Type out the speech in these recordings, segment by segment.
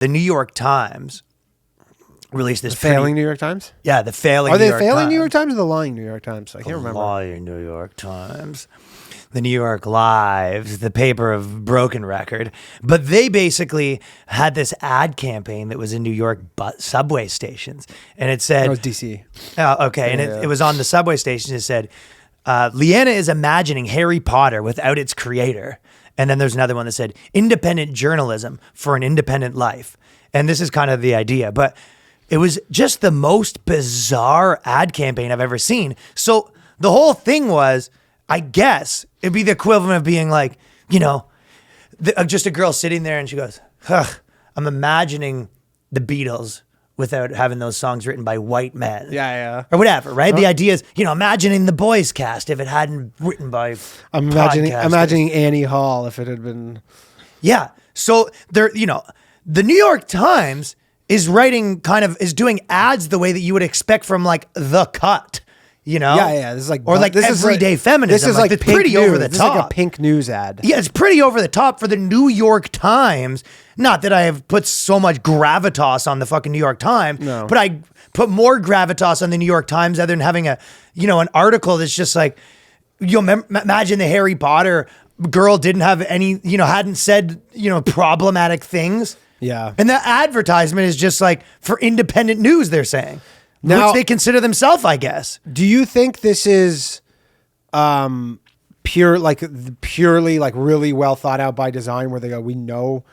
the New York Times released this failing New York Times? Yeah, the failing Are New they York failing Times. New York Times or the lying New York Times? I can't remember. Lying New York Times. The New York Lives, the paper of broken record. But they basically had this ad campaign that was in New York subway stations. And it said... That was DC. Oh, okay. And it was on the subway station. It said, Leanna is imagining Harry Potter without its creator. And then there's another one that said, independent journalism for an independent life. And this is kind of the idea. But it was just the most bizarre ad campaign I've ever seen. So the whole thing was, I guess, it'd be the equivalent of being like, just a girl sitting there and she goes, I'm imagining the Beatles without having those songs written by white men. Yeah. Or whatever, right? The idea is, imagining the Boyscast if it hadn't written by I'm imagining Annie Hall if it had been... Yeah. So there, the New York Times is doing ads the way that you would expect from like The Cut, Yeah. This is like, or like everyday feminism. This is like it's pretty over the top. This is like a pink news ad. Yeah, it's pretty over the top for the New York Times. Not that I have put so much gravitas on the fucking New York Times, but I put more gravitas on the New York Times other than having an article that's just like, imagine the Harry Potter girl didn't have any, hadn't said, problematic things. Yeah. And the advertisement is just like for independent news, they're saying. Now, which they consider themselves, I guess. Do you think this is purely like really well thought out by design where they go, we know,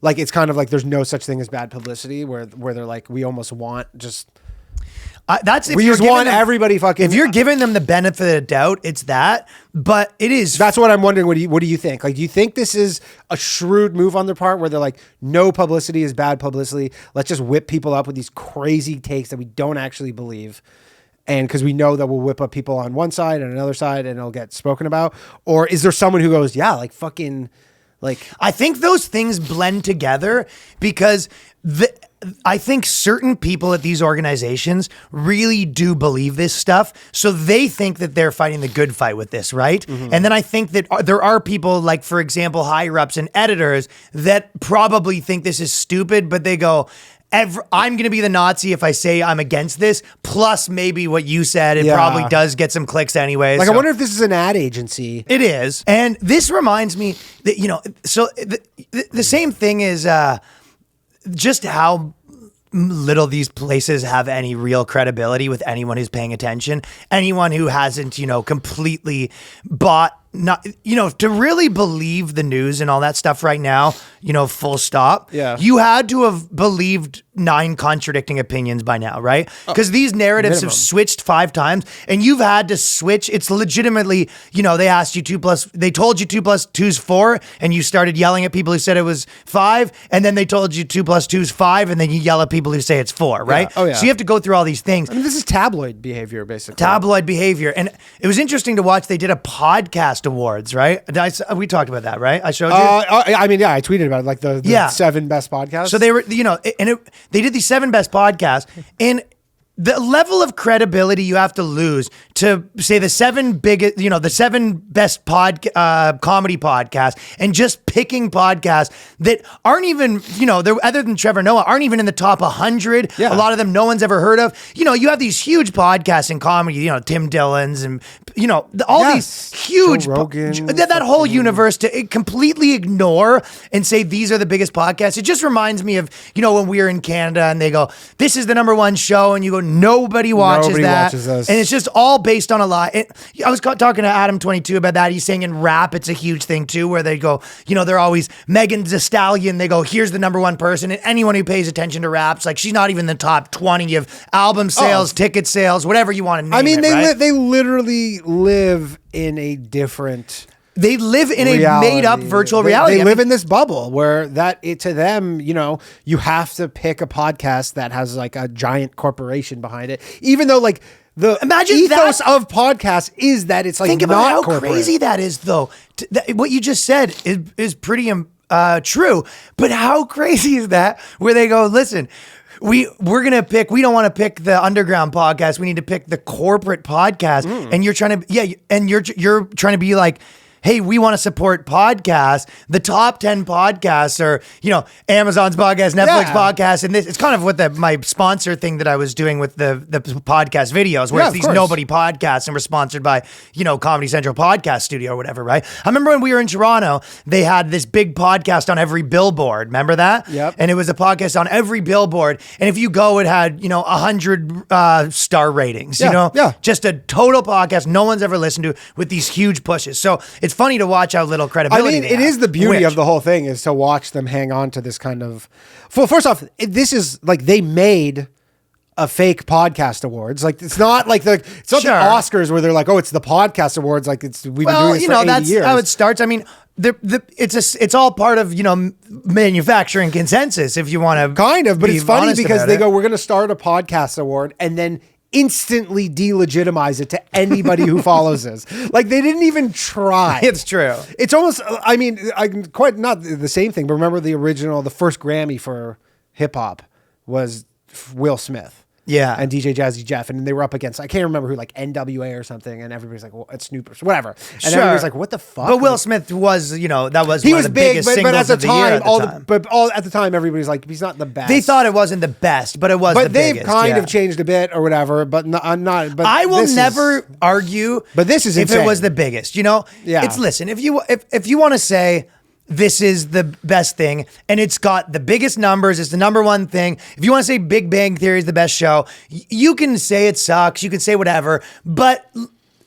like it's kind of like there's no such thing as bad publicity where they're like, we almost want just... we just want everybody fucking... If you're giving them the benefit of the doubt, it's that. But it is... That's what I'm wondering. What do you think? Like, do you think this is a shrewd move on their part where they're like, no publicity is bad publicity. Let's just whip people up with these crazy takes that we don't actually believe. And because we know that we'll whip up people on one side and another side and it'll get spoken about. Or is there someone who goes, yeah, like fucking... Like, I think those things blend together because I think certain people at these organizations really do believe this stuff. So they think that they're fighting the good fight with this, right? Mm-hmm. And then I think that there are people like, for example, higher ups and editors that probably think this is stupid, but they go, I'm going to be the Nazi if I say I'm against this. Plus, maybe what you said, it probably does get some clicks anyway. Like, I wonder if this is an ad agency. It is. And this reminds me that, so the same thing is just how little these places have any real credibility with anyone who's paying attention. Anyone who hasn't, completely bought, to really believe the news and all that stuff right now, full stop. Yeah. You had to have believed 9 contradicting opinions by now, right? Because these narratives have switched 5 times and you've had to switch. It's legitimately, they asked you they told you 2 + 2 is 4 and you started yelling at people who said it was 5. And then they told you 2 + 2 is 5 and then you yell at people who say it's 4, right? Yeah. Oh, yeah. So you have to go through all these things. I mean, this is tabloid behavior, basically. Tabloid behavior. And it was interesting to watch. They did a podcast awards, right? We talked about that, right? I showed you. I tweeted about it, like the 7 best podcasts. So they were, they did these 7 best podcasts, and the level of credibility you have to lose to say the 7 biggest, the 7 best comedy podcasts, and just picking podcasts that aren't even, they're, other than Trevor Noah, aren't even in the top 100. Yeah. A lot of them no one's ever heard of. You have these huge podcasts in comedy, Tim Dillon's and, all these huge, Joe Rogan, that whole universe to completely ignore and say these are the biggest podcasts. It just reminds me of, when we were in Canada and they go, this is the #1 show. And you go, nobody watches that. Us. And it's just all based on a lie. I was talking to Adam 22 about that. He's saying in rap, it's a huge thing too, where they go, they're always Megan Thee Stallion. They go, here's the #1 person. And anyone who pays attention to rap's like, she's not even in the top 20 of album sales, ticket sales, whatever you want to name it. I mean, right? they literally live in a different... They live in a made-up virtual reality. They live in this bubble where to them, you have to pick a podcast that has like a giant corporation behind it, even though like the ethos of podcasts is that it's like think about how corporate. Crazy that is, though. What you just said is pretty true, but how crazy is that? Where they go, listen. We don't want to pick the underground podcast. We need to pick the corporate podcast. And you're trying to, you're trying to be like, hey, we want to support podcasts. The top 10 podcasts are, Amazon's podcast, Netflix podcast, and this. It's kind of what my sponsor thing that I was doing with the podcast videos, where it's these nobody podcasts and we're sponsored by, Comedy Central Podcast Studio or whatever, right? I remember when we were in Toronto, they had this big podcast on every billboard. Remember that? Yep. And it was a podcast on every billboard. And if you go, it had, 100 star ratings, just a total podcast no one's ever listened to with these huge pushes. So it's funny to watch how little credibility it is the beauty of the whole thing is to watch them hang on to this kind of. Well, first off, this is like they made a fake podcast awards. Like it's not like the Oscars where they're like, oh, it's the podcast awards. Like we've been doing this for 80 that's years. how it starts. I mean, it's all part of manufacturing consensus. If you want to, kind of, but it's funny because they go, we're going to start a podcast award, and then instantly delegitimize it to anybody who follows us. Like they didn't even try. It's true. It's almost, I mean, quite not the same thing, but remember the first Grammy for hip hop was Will Smith. Yeah. And DJ Jazzy Jeff. And they were up against, I can't remember who, like NWA or something. And everybody's like, well, it's Snoop or whatever. And everybody's like, what the fuck? But Will Smith was, that was he one was of the big, biggest singles at the of the year at the time, everybody's like, he's not the best. They thought it wasn't the best, but it was the biggest. But they've kind of changed a bit or whatever, but not. But I will never argue. But this is if insane. It was the biggest, Yeah. It's, listen, if you want to say, this is the best thing, and it's got the biggest numbers. It's the number one thing. If you want to say Big Bang Theory is the best show, you can say it sucks. You can say whatever, but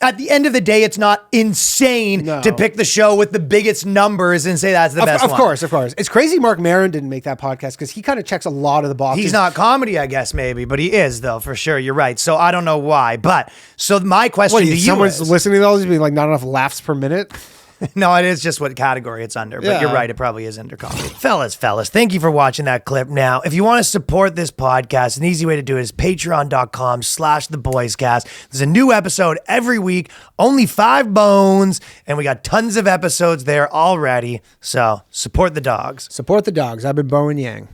at the end of the day, it's not insane to pick the show with the biggest numbers and say that's the best one. Of course. It's crazy Mark Maron didn't make that podcast because he kind of checks a lot of the boxes. He's not comedy, I guess, maybe, but he is, though, for sure. You're right. So I don't know why. But so my question to you someone's is... listening to all these being like, not enough laughs per minute? No, it is just what category it's under, but you're right. It probably is under comedy. Fellas, thank you for watching that clip. Now, if you want to support this podcast, an easy way to do it is patreon.com/theboyscast. There's a new episode every week, only 5 bones, and we got tons of episodes there already. So support the dogs. Support the dogs. I've been Bo and Yang.